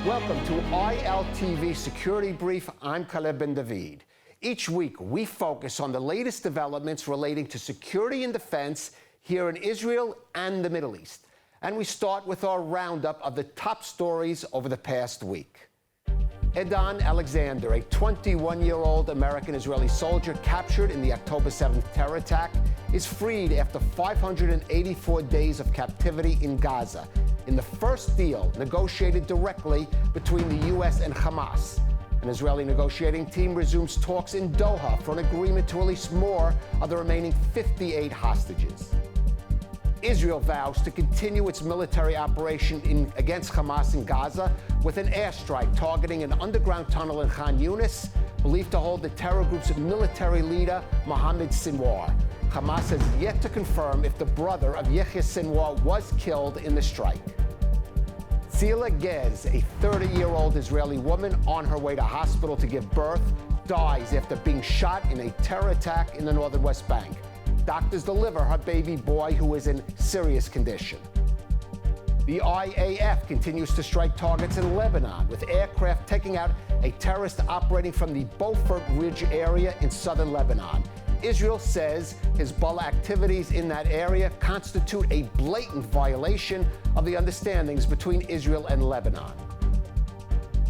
Welcome to ILTV Security Brief. I'm Caleb Ben David. Each week, we focus on the latest developments relating to security and defense here in Israel and the Middle East. And we start with our roundup of the top stories over the past week. Edan Alexander, a 21-year-old American-Israeli soldier captured in the October 7th terror attack, is freed after 584 days of captivity in Gaza, in the first deal negotiated directly between the U.S. and Hamas. An Israeli negotiating team resumes talks in Doha for an agreement to release more of the remaining 58 hostages. Israel vows to continue its military operation against Hamas in Gaza with an airstrike targeting an underground tunnel in Khan Yunis, believed to hold the terror group's military leader, Mohammed Sinwar. Hamas has yet to confirm if the brother of Yahya Sinwar was killed in the strike. Zila Gez, a 30-year-old Israeli woman on her way to hospital to give birth, dies after being shot in a terror attack in the northern West Bank. Doctors deliver her baby boy, who is in serious condition. The IAF continues to strike targets in Lebanon, with aircraft taking out a terrorist operating from the Beaufort Ridge area in southern Lebanon. Israel says Hezbollah activities in that area constitute a blatant violation of the understandings between Israel and Lebanon.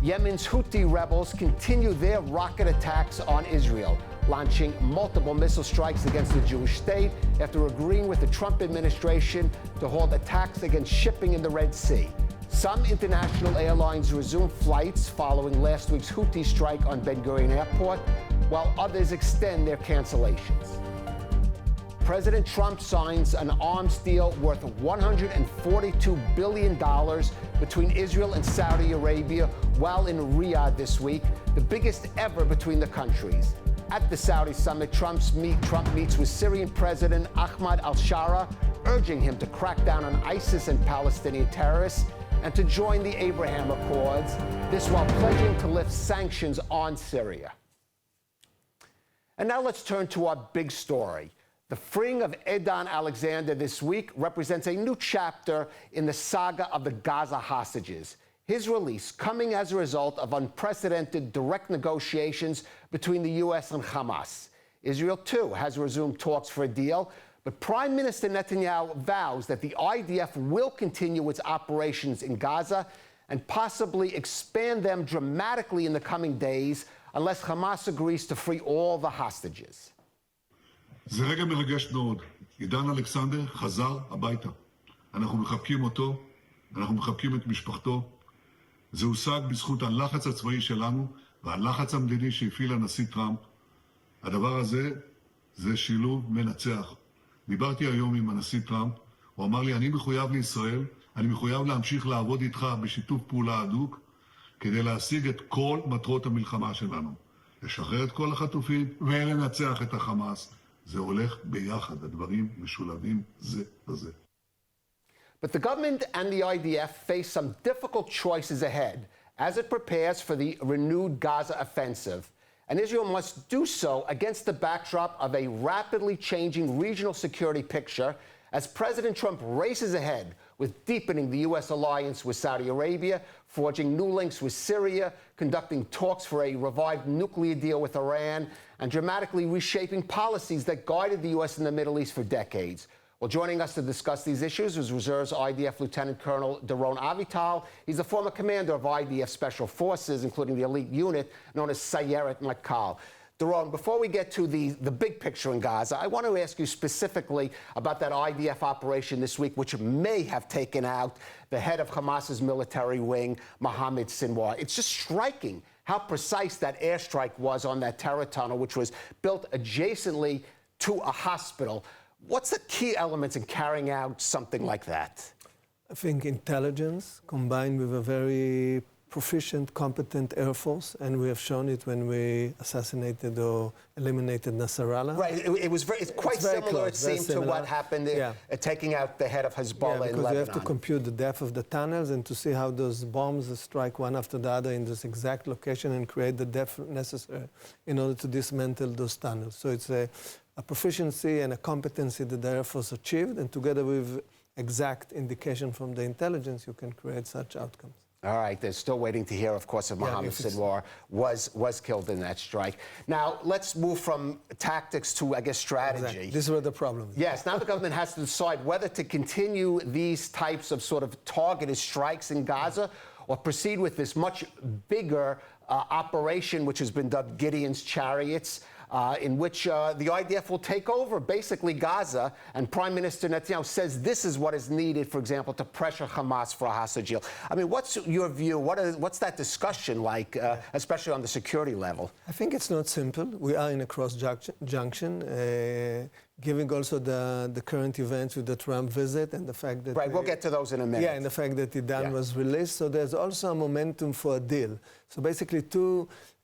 Yemen's Houthi rebels continue their rocket attacks on Israel, launching multiple missile strikes against the Jewish state after agreeing with the Trump administration to hold attacks against shipping in the Red Sea. Some international airlines resumed flights following last week's Houthi strike on Ben Gurion Airport, while others extend their cancellations. President Trump signs an arms deal worth $142 billion between Israel and Saudi Arabia while in Riyadh this week, the biggest ever between the countries. At the Saudi summit, Trump meets with Syrian President Ahmad al-Shara, urging him to crack down on ISIS and Palestinian terrorists and to join the Abraham Accords, this while pledging to lift sanctions on Syria. And now let's turn to our big story. The freeing of Edan Alexander this week represents a new chapter in the saga of the Gaza hostages. His release coming as a result of unprecedented direct negotiations between the U.S. and Hamas. Israel, too, has resumed talks for a deal, but Prime Minister Netanyahu vows that the IDF will continue its operations in Gaza and possibly expand them dramatically in the coming days unless Hamas agrees to free all the hostages. זה רגע מרגש מאוד. עידן אלכסנדר חזר הביתה. אנחנו מחבקים אותו, אנחנו מחבקים את משפחתו. זה הושג בזכות הלחץ הצבאי שלנו והלחץ המדיני שהפעיל הנשיא טראמפ. הדבר הזה זה שילוב מנצח. דיברתי היום עם הנשיא טראמפ, הוא אמר לי, אני מחויב לישראל, אני מחויב להמשיך לעבוד איתך בשיתוף פעולה הדוק, כדי להשיג את כל מטרות המלחמה שלנו. לשחרר את כל החטופים ולנצח את החמאס. זה הולך ביחד, הדברים משולבים זה בזה. But the government and the IDF face some difficult choices ahead as it prepares for the renewed Gaza offensive. And Israel must do so against the backdrop of a rapidly changing regional security picture as President Trump races ahead with deepening the U.S. alliance with Saudi Arabia, forging new links with Syria, conducting talks for a revived nuclear deal with Iran, and dramatically reshaping policies that guided the U.S. in the Middle East for decades. Well, joining us to discuss these issues is Reserves IDF Lieutenant Colonel Doron Avital. He's the former commander of IDF Special Forces, including the elite unit known as Sayeret Matkal. Doron, before we get to the big picture in Gaza, I want to ask you specifically about that IDF operation this week, which may have taken out the head of Hamas's military wing, Mohammed Sinwar. It's just striking how precise that airstrike was on that terror tunnel, which was built adjacently to a hospital. What's the key elements in carrying out something like that? I think intelligence combined with a very proficient, competent Air Force, and we have shown it when we assassinated or eliminated Nasrallah. Right, it's quite similar, it seemed, to what happened taking out the head of Hezbollah in Lebanon. Because you have to compute the depth of the tunnels and to see how those bombs strike one after the other in this exact location and create the depth necessary in order to dismantle those tunnels. So it's a proficiency and a competency that the Air Force achieved, and together with exact indication from the intelligence, you can create such outcomes. All right, they're still waiting to hear, of course, if Mohammed Sinwar was killed in that strike. Now, let's move from tactics to, I guess, strategy. Exactly. This is where the problem is. Yes, now the government has to decide whether to continue these types of sort of targeted strikes in Gaza or proceed with this much bigger operation, which has been dubbed Gideon's Chariots, in which the IDF will take over basically Gaza, and Prime Minister Netanyahu says this is what is needed, for example, to pressure Hamas for a hostage deal. I mean, what's your view? What's that discussion like, especially on the security level? I think it's not simple. We are in a cross-junction, given also the current events with the Trump visit and the fact that... Right, we'll get to those in a minute. Yeah, and the fact that Edan was released. So there's also a momentum for a deal. So basically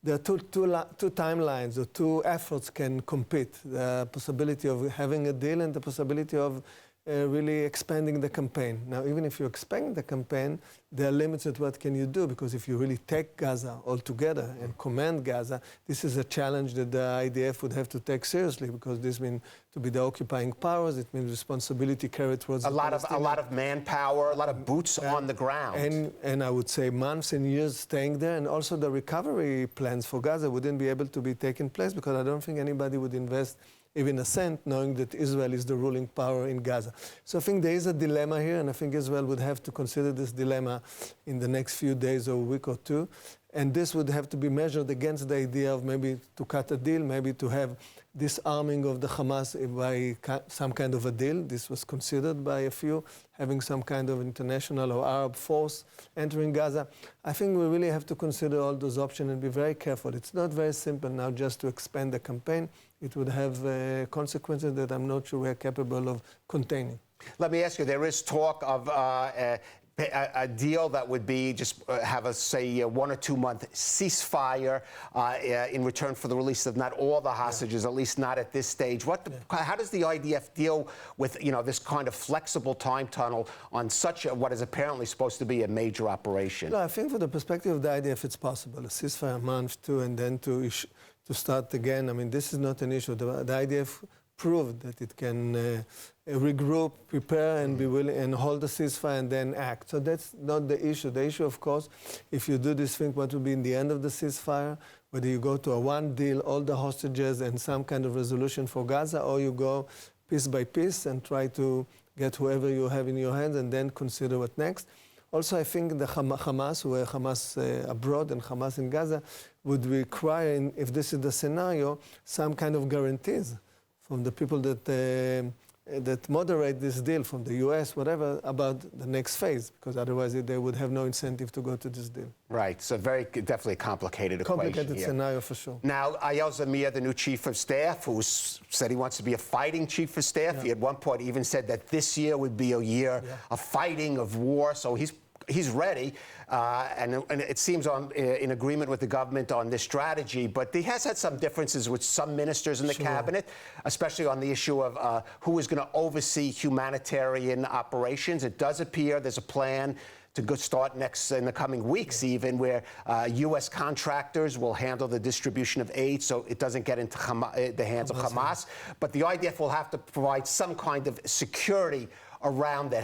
there are two timelines or two efforts can compete. The possibility of having a deal and the possibility of really expanding the campaign. Now, even if you expand the campaign, there are limits at what can you do, because if you really take Gaza altogether and command Gaza, this is a challenge that the IDF would have to take seriously, because this means to be the occupying powers, it means responsibility carried towards a lot of manpower, a lot of boots on the ground. And I would say months and years staying there, and also the recovery plans for Gaza wouldn't be able to be taken place, because I don't think anybody would invest even a cent, knowing that Israel is the ruling power in Gaza. So I think there is a dilemma here, and I think Israel would have to consider this dilemma in the next few days or a week or two. And this would have to be measured against the idea of maybe to cut a deal, maybe to have disarming of the Hamas by some kind of a deal. This was considered by a few, having some kind of international or Arab force entering Gaza. I think we really have to consider all those options and be very careful. It's not very simple now just to expand the campaign. It would have consequences that I'm not sure we're capable of containing. Let me ask you, there is talk of a deal that would be just have a, say, 1 or 2 month ceasefire in return for the release of not all the hostages, at least not at this stage. How does the IDF deal with, this kind of flexible time tunnel on such what is apparently supposed to be a major operation? No, I think from the perspective of the IDF, it's possible. A ceasefire a month, two, and then to start again. I mean, this is not an issue. The IDF proved that it can regroup, prepare, and be willing, and hold the ceasefire and then act. So that's not the issue. The issue, of course, if you do this thing, what will be in the end of the ceasefire, whether you go to a one deal, all the hostages, and some kind of resolution for Gaza, or you go piece by piece and try to get whoever you have in your hands and then consider what next. Also, I think the Hamas, who are Hamas abroad and Hamas in Gaza, would require, if this is the scenario, some kind of guarantees from the people that moderate this deal, from the US, whatever, about the next phase, because otherwise they would have no incentive to go to this deal. Right, so definitely a complicated equation. Complicated scenario for sure. Now, Eyal Zamir, the new chief of staff, who said he wants to be a fighting chief of staff, he at one point even said that this year would be a year of fighting, of war, so he's ready, and it seems in agreement with the government on this strategy, but he has had some differences with some ministers in the cabinet, especially on the issue of who is going to oversee humanitarian operations. It does appear there's a plan to start in the coming weeks even, where U.S. contractors will handle the distribution of aid so it doesn't get into the hands of Hamas. But the IDF will have to provide some kind of security around that.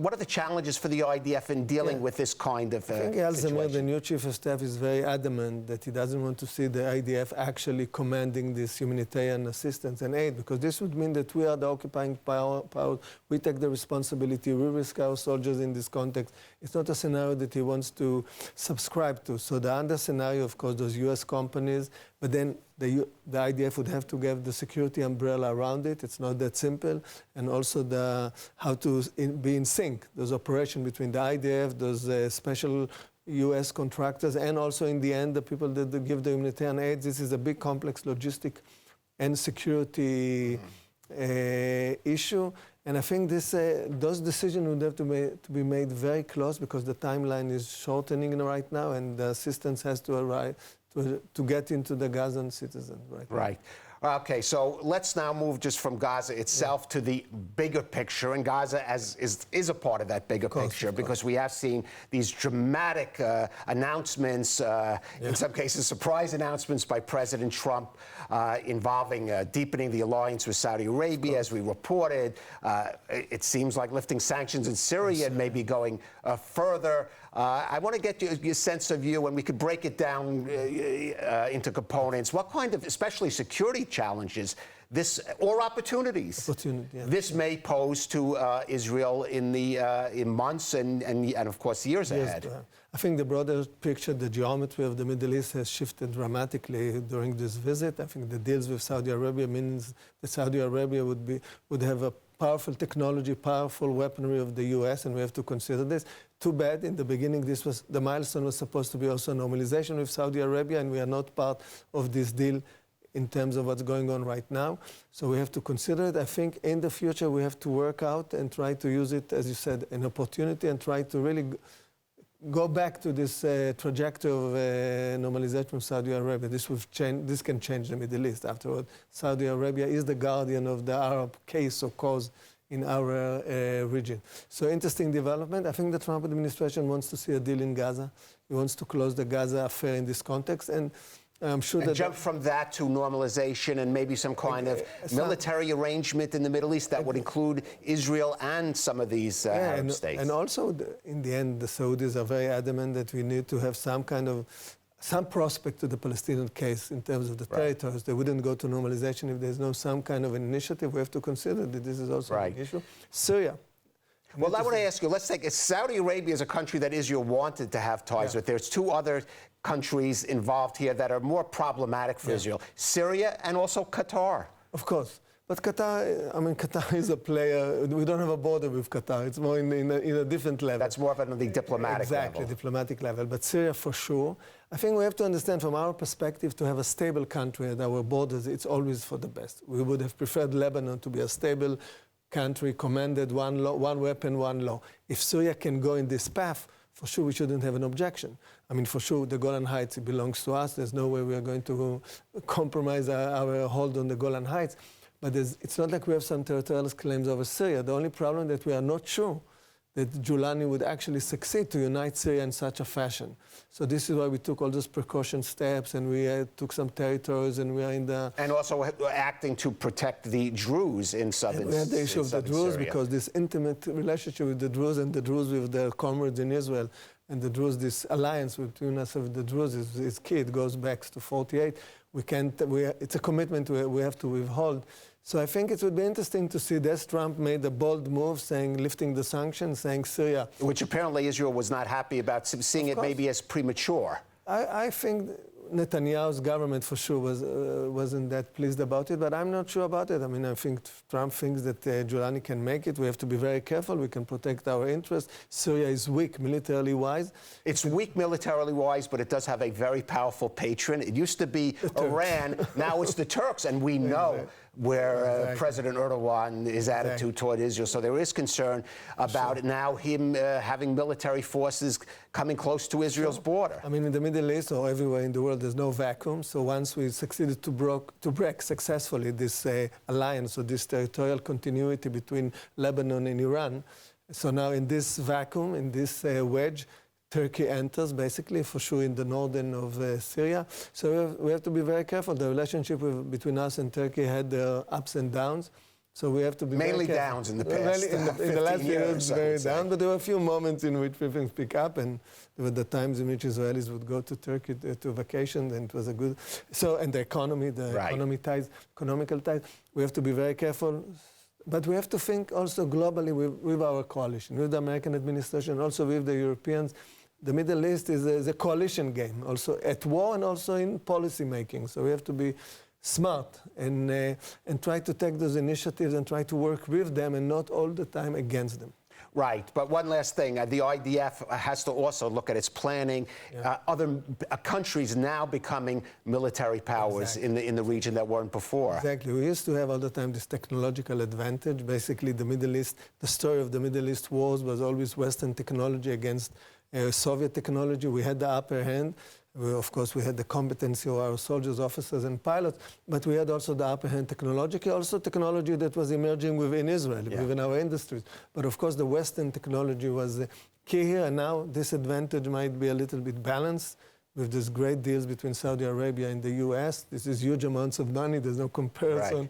What are the challenges for the IDF in dealing with this kind of I think Eyal Zamir, the new chief of staff, is very adamant that he doesn't want to see the IDF actually commanding this humanitarian assistance and aid, because this would mean that we are the occupying power. We take the responsibility. We risk our soldiers in this context. It's not a scenario that he wants to subscribe to. So the other scenario, of course, those U.S. companies, but then the IDF would have to give the security umbrella around it. It's not that simple. And also how to be in sync, those operations between the IDF, those special U.S. contractors, and also in the end, the people that give the humanitarian aid. This is a big complex logistic and security issue. And I think those decisions would have to be made very close, because the timeline is shortening right now, and the assistance has to arrive to get into the Gazan citizens right now. Right. Okay, so let's now move just from Gaza itself to the bigger picture, and Gaza is a part of that bigger picture, because we have seen these dramatic announcements, in some cases surprise announcements by President Trump involving deepening the alliance with Saudi Arabia, as we reported. It seems like lifting sanctions in Syria and maybe going further. I want to get your sense of you, and we could break it down into components. What kind of, especially security challenges, or opportunities, this may pose to Israel in months and of course years ahead? I think the broader picture, the geometry of the Middle East has shifted dramatically during this visit. I think the deals with Saudi Arabia means that Saudi Arabia would have a powerful technology, powerful weaponry of the U.S., and we have to consider this. Too bad, in the beginning, the milestone was supposed to be also normalization with Saudi Arabia, and we are not part of this deal in terms of what's going on right now. So we have to consider it. I think in the future, we have to work out and try to use it, as you said, an opportunity, and try to really go back to this trajectory of normalization with Saudi Arabia. This can change the Middle East. After all, Saudi Arabia is the guardian of the Arab case or cause in our region. So interesting development. I think the Trump administration wants to see a deal in Gaza. He wants to close the Gaza affair in this context. And I'm sure that jump from that to normalization and maybe some kind of military arrangement in the Middle East that would include Israel and some of these Arab states. And also, in the end, the Saudis are very adamant that we need to have some prospect to the Palestinian case in terms of the territories. They wouldn't go to normalization if there's some kind of an initiative. We have to consider that this is also an issue. Syria. Well, I want to ask you, let's take Saudi Arabia is a country that Israel wanted to have ties with. There's two other countries involved here that are more problematic for Israel, Syria and also Qatar. Of course. But Qatar is a player. We don't have a border with Qatar. It's more in a different level. That's more of on the diplomatic level. Exactly, diplomatic level. But Syria, for sure. I think we have to understand from our perspective, to have a stable country at our borders, it's always for the best. We would have preferred Lebanon to be a stable country, commanded one weapon, one law. If Syria can go in this path, for sure we shouldn't have an objection. I mean, for sure, the Golan Heights, it belongs to us. There's no way we are going to compromise our hold on the Golan Heights. But it's not like we have some territorial claims over Syria. The only problem that we are not sure that Giuliani would actually succeed to unite Syria in such a fashion. So this is why we took all those precaution steps, and we took some territories, and we are in the... And also acting to protect the Druze in southern Syria. We had the issue of the Druze, because this intimate relationship with the Druze and the Druze with their comrades in Israel, and the Druze, this alliance between us and the Druze is key. It goes back to 48. It's a commitment we have to withhold. So I think it would be interesting to see this. Trump made a bold move, lifting the sanctions, saying Syria. Which apparently Israel was not happy about, seeing it maybe as premature. I think Netanyahu's government for sure wasn't that pleased about it, but I'm not sure about it. I mean, I think Trump thinks that Giuliani can make it. We have to be very careful. We can protect our interests. Syria is weak militarily wise. It's weak militarily wise, but it does have a very powerful patron. It used to be Iran. Now it's the Turks, and we know where President Erdogan, his attitude toward Israel. So there is concern about now him having military forces coming close to Israel's border. I mean, in the Middle East or everywhere in the world, there's no vacuum. So once we succeeded to break successfully this alliance or this territorial continuity between Lebanon and Iran, so now in this vacuum, in this wedge, Turkey enters, basically, for sure, in the northern of Syria. So we have to be very careful. The relationship between us and Turkey had ups and downs. So we have to be mainly very careful. downs in the past. In the last years, very down. But there were a few moments in which things pick up, and there were the times in which Israelis would go to Turkey to vacation, and it was a good. So, and the economy, economical ties. We have to be very careful. But we have to think also globally with our coalition, with the American administration, also with the Europeans. The Middle East is a coalition game, also at war and also in policy making. So we have to be smart and try to take those initiatives and try to work with them and not all the time against them. Right, but one last thing, the IDF has to also look at its planning. Other countries now becoming military powers in the region that weren't before. Exactly. We used to have all the time this technological advantage. Basically, the Middle East, the story of the Middle East wars was always Western technology against Soviet technology. We had the upper hand. Of course, we had the competency of our soldiers, officers, and pilots, but we had also the upper hand technologically, also technology that was emerging within Israel, within our industries. But of course, the Western technology was key here, and now this advantage might be a little bit balanced with these great deals between Saudi Arabia and the US. This is huge amounts of money. There's no comparison.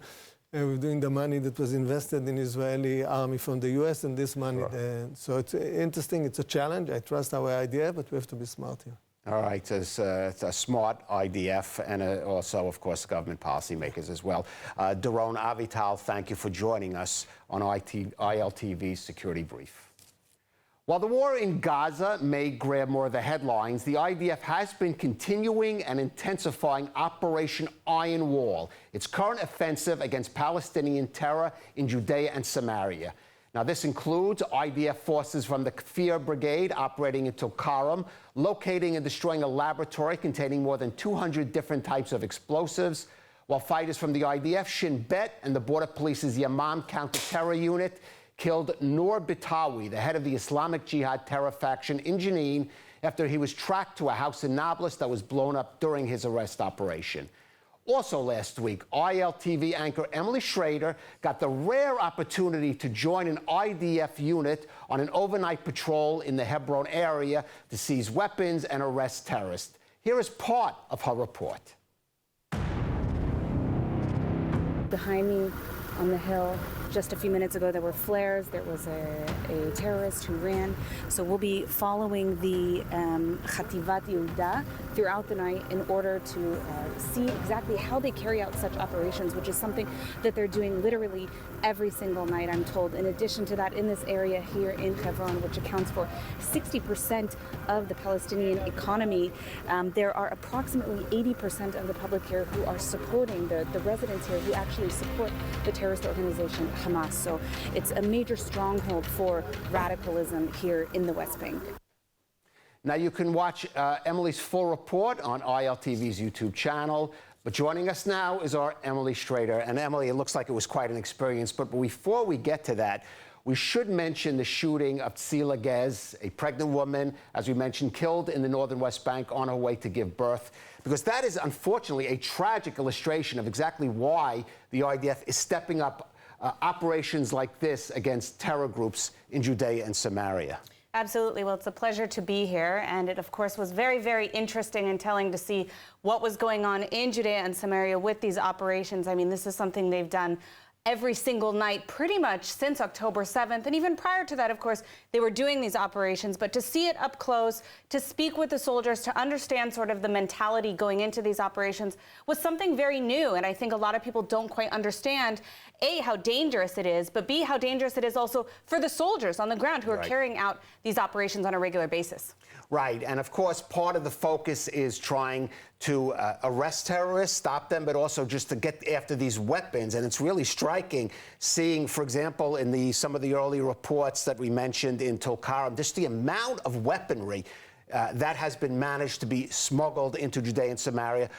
Right. We're doing the money that was invested in Israeli army from the US and this money. Right. So it's interesting. It's a challenge. I trust our IDF, but we have to be smart here. All right, it's a smart IDF and also, of course, government policymakers as well. Doron Avital, thank you for joining us on ILTV's Security Brief. While the war in Gaza may grab more of the headlines, the IDF has been continuing and intensifying Operation Iron Wall, its current offensive against Palestinian terror in Judea and Samaria. Now, this includes IDF forces from the Kfir Brigade operating in Tulkarem, locating and destroying a laboratory containing more than 200 different types of explosives, while fighters from the IDF, Shin Bet, and the Border Police's Yamam counter-terror unit killed Noor Bitawi, the head of the Islamic Jihad terror faction in Jenin, after he was tracked to a house in Nablus that was blown up during his arrest operation. Also last week, ILTV anchor Emily Schrader got the rare opportunity to join an IDF unit on an overnight patrol in the Hebron area to seize weapons and arrest terrorists. Here is part of her report. Behind me on the hill, just a few minutes ago, there were flares. There was a terrorist who ran. So we'll be following the Chativat Yehuda throughout the night in order to see exactly how they carry out such operations, which is something that they're doing literally every single night, I'm told. In addition to that, in this area here in Hebron, which accounts for 60% of the Palestinian economy, there are approximately 80% of the public here who are supporting the residents here who actually support the terrorist organization Hamas. So it's a major stronghold for radicalism here in the West Bank. Now you can watch Emily's full report on ILTV's YouTube channel. But joining us now is our Emily Schrader. And Emily, it looks like it was quite an experience. But before we get to that, we should mention the shooting of Tzila Gez, a pregnant woman, as we mentioned, killed in the northern West Bank on her way to give birth. Because that is, unfortunately, a tragic illustration of exactly why the IDF is stepping up operations like this against terror groups in Judea and Samaria. Absolutely. Well, it's a pleasure to be here. And it, of course, was very, very interesting and telling to see what was going on in Judea and Samaria with these operations. I mean, this is something they've done every single night pretty much since October 7th. And even prior to that, of course, they were doing these operations. But to see it up close, to speak with the soldiers, to understand sort of the mentality going into these operations was something very new. And I think a lot of people don't quite understand, A, how dangerous it is, but B, how dangerous it is also for the soldiers on the ground who are carrying out these operations on a regular basis. Right. And of course, part of the focus is trying to arrest terrorists, stop them, but also just to get after these weapons. And it's really striking seeing, for example, in some of the early reports that we mentioned in Tulkarem, just the amount of weaponry that has been managed to be smuggled into Judea and Samaria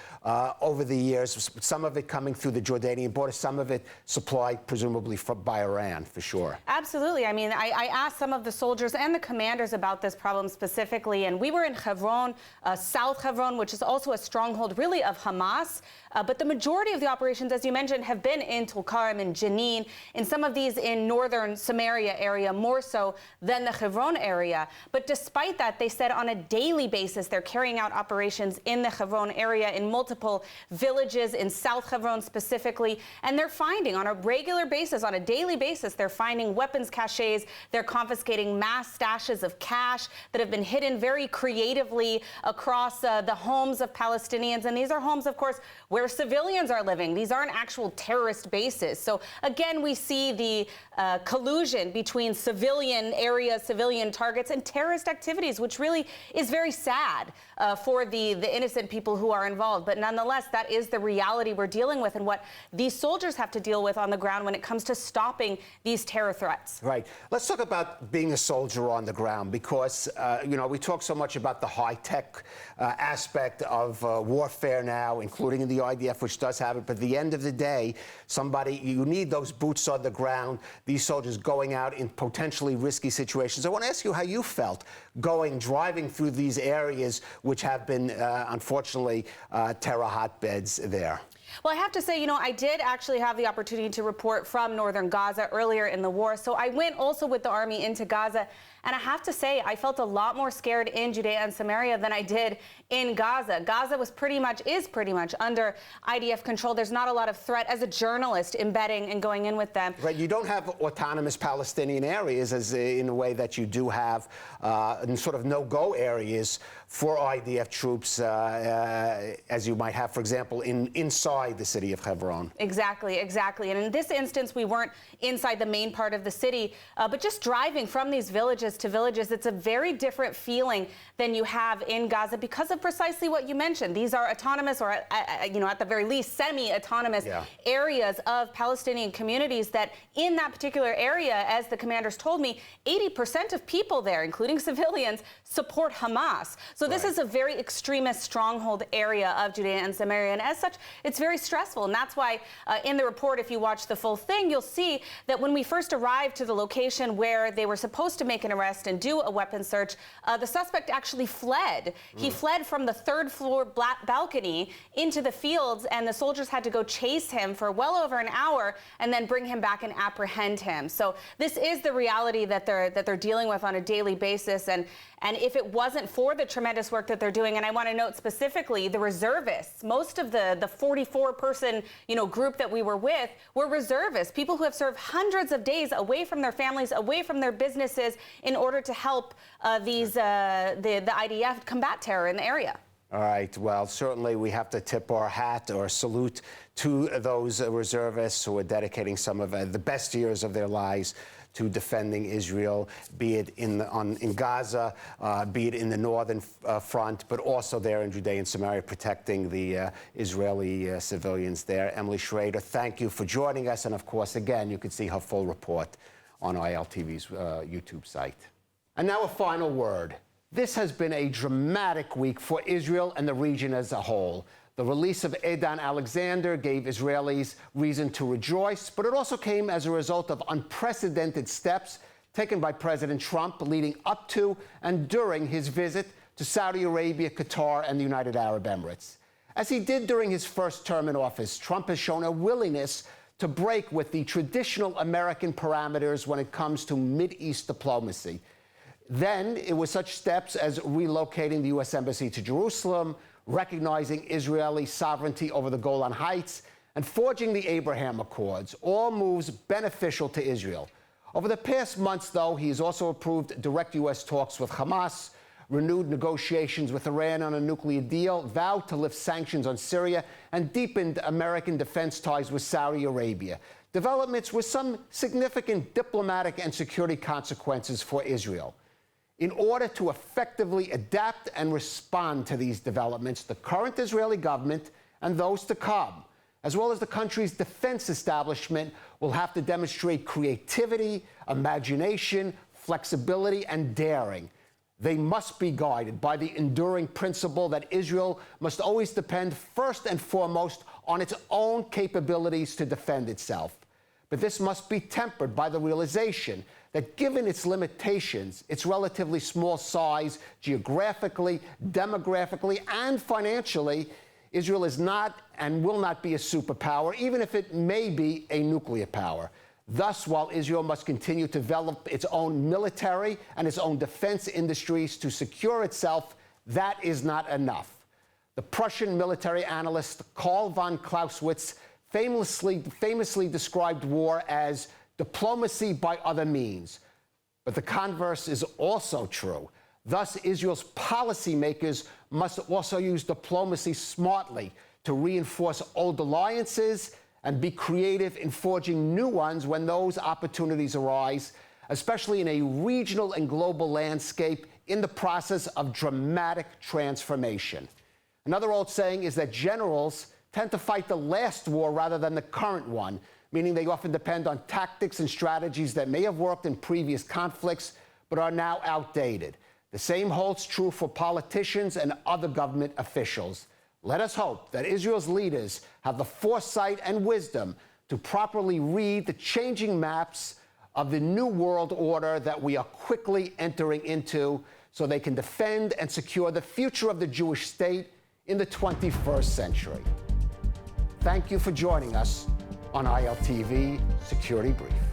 over the years, some of it coming through the Jordanian border, some of it supplied presumably by Iran, for sure. Absolutely. I mean, I asked some of the soldiers and the commanders about this problem specifically, and we were in Hebron, South Hebron, which is also a stronghold really of Hamas. But the majority of the operations, as you mentioned, have been in Tulkarem and Jenin, in some of these in northern Samaria area, more so than the Hebron area. But despite that, they said on a daily basis, they're carrying out operations in the Hebron area, in multiple villages, in South Hebron specifically, and they're finding on a regular basis, on a daily basis, they're finding weapons caches, they're confiscating mass stashes of cash that have been hidden very creatively across the homes of Palestinians. And these are homes, of course, where civilians are living. These aren't actual terrorist bases. So again, we see the collusion between civilian areas, civilian targets, and terrorist activities, which really is very sad for the innocent people who are involved. But nonetheless, that is the reality we're dealing with and what these soldiers have to deal with on the ground when it comes to stopping these terror threats. Right. Let's talk about being a soldier on the ground because, you know, we talk so much about the high-tech aspect of warfare now, including in the IDF, which does have it. But at the end of the day, you need those boots on the ground, these soldiers going out in potentially risky situations. I want to ask you how you felt driving through these areas which have been, unfortunately, terror hotbeds there? Well, I have to say, I did actually have the opportunity to report from northern Gaza earlier in the war. So I went also with the army into Gaza. And I have to say, I felt a lot more scared in Judea and Samaria than I did in Gaza. Gaza is pretty much under IDF control. There's not a lot of threat as a journalist embedding and going in with them. Right, you don't have autonomous Palestinian areas as in a way that you do have sort of no-go areas for IDF troops, as you might have, for example, inside the city of Hebron. Exactly. And in this instance, we weren't inside the main part of the city, but just driving from these villages to villages, it's a very different feeling than you have in Gaza because of precisely what you mentioned. These are autonomous or, at the very least, semi-autonomous areas of Palestinian communities that in that particular area, as the commanders told me, 80% of people there, including civilians, support Hamas. So this is a very extremist stronghold area of Judea and Samaria. And as such, it's very stressful. And that's why in the report, if you watch the full thing, you'll see that when we first arrived to the location where they were supposed to make an arrest and do a weapon search, the suspect actually fled. He fled from the third floor balcony into the fields, and the soldiers had to go chase him for well over an hour and then bring him back and apprehend him. So this is the reality that they're dealing with on a daily basis. And if it wasn't for the tremendous work that they're doing, and I want to note specifically the reservists, most of the 44-person group that we were with were reservists, people who have served hundreds of days away from their families, away from their businesses, in order to help the IDF combat terror in the area. All right. Well, certainly we have to tip our hat or salute to those reservists who are dedicating some of the best years of their lives to defending Israel, be it in Gaza, be it in the northern front, but also there in Judea and Samaria, protecting the Israeli civilians there. Emily Schrader, thank you for joining us. And of course, again, you can see her full report on ILTV's YouTube site. And now a final word. This has been a dramatic week for Israel and the region as a whole. The release of Edan Alexander gave Israelis reason to rejoice, but it also came as a result of unprecedented steps taken by President Trump leading up to and during his visit to Saudi Arabia, Qatar, and the United Arab Emirates. As he did during his first term in office, Trump has shown a willingness to break with the traditional American parameters when it comes to Mideast diplomacy. Then it was such steps as relocating the U.S. Embassy to Jerusalem, recognizing Israeli sovereignty over the Golan Heights, and forging the Abraham Accords, all moves beneficial to Israel. Over the past months, though, he has also approved direct U.S. talks with Hamas, renewed negotiations with Iran on a nuclear deal, vowed to lift sanctions on Syria, and deepened American defense ties with Saudi Arabia. Developments with some significant diplomatic and security consequences for Israel. In order to effectively adapt and respond to these developments, the current Israeli government and those to come, as well as the country's defense establishment, will have to demonstrate creativity, imagination, flexibility, and daring. They must be guided by the enduring principle that Israel must always depend first and foremost on its own capabilities to defend itself. But this must be tempered by the realization that given its limitations, its relatively small size geographically, demographically, and financially, Israel is not and will not be a superpower, even if it may be a nuclear power. Thus, while Israel must continue to develop its own military and its own defense industries to secure itself, that is not enough. The Prussian military analyst Karl von Clausewitz famously described war as diplomacy by other means. But the converse is also true. Thus, Israel's policymakers must also use diplomacy smartly to reinforce old alliances and be creative in forging new ones when those opportunities arise, especially in a regional and global landscape in the process of dramatic transformation. Another old saying is that generals tend to fight the last war rather than the current one, meaning they often depend on tactics and strategies that may have worked in previous conflicts but are now outdated. The same holds true for politicians and other government officials. Let us hope that Israel's leaders have the foresight and wisdom to properly read the changing maps of the new world order that we are quickly entering into, so they can defend and secure the future of the Jewish state in the 21st century. Thank you for joining us on ILTV Security Brief.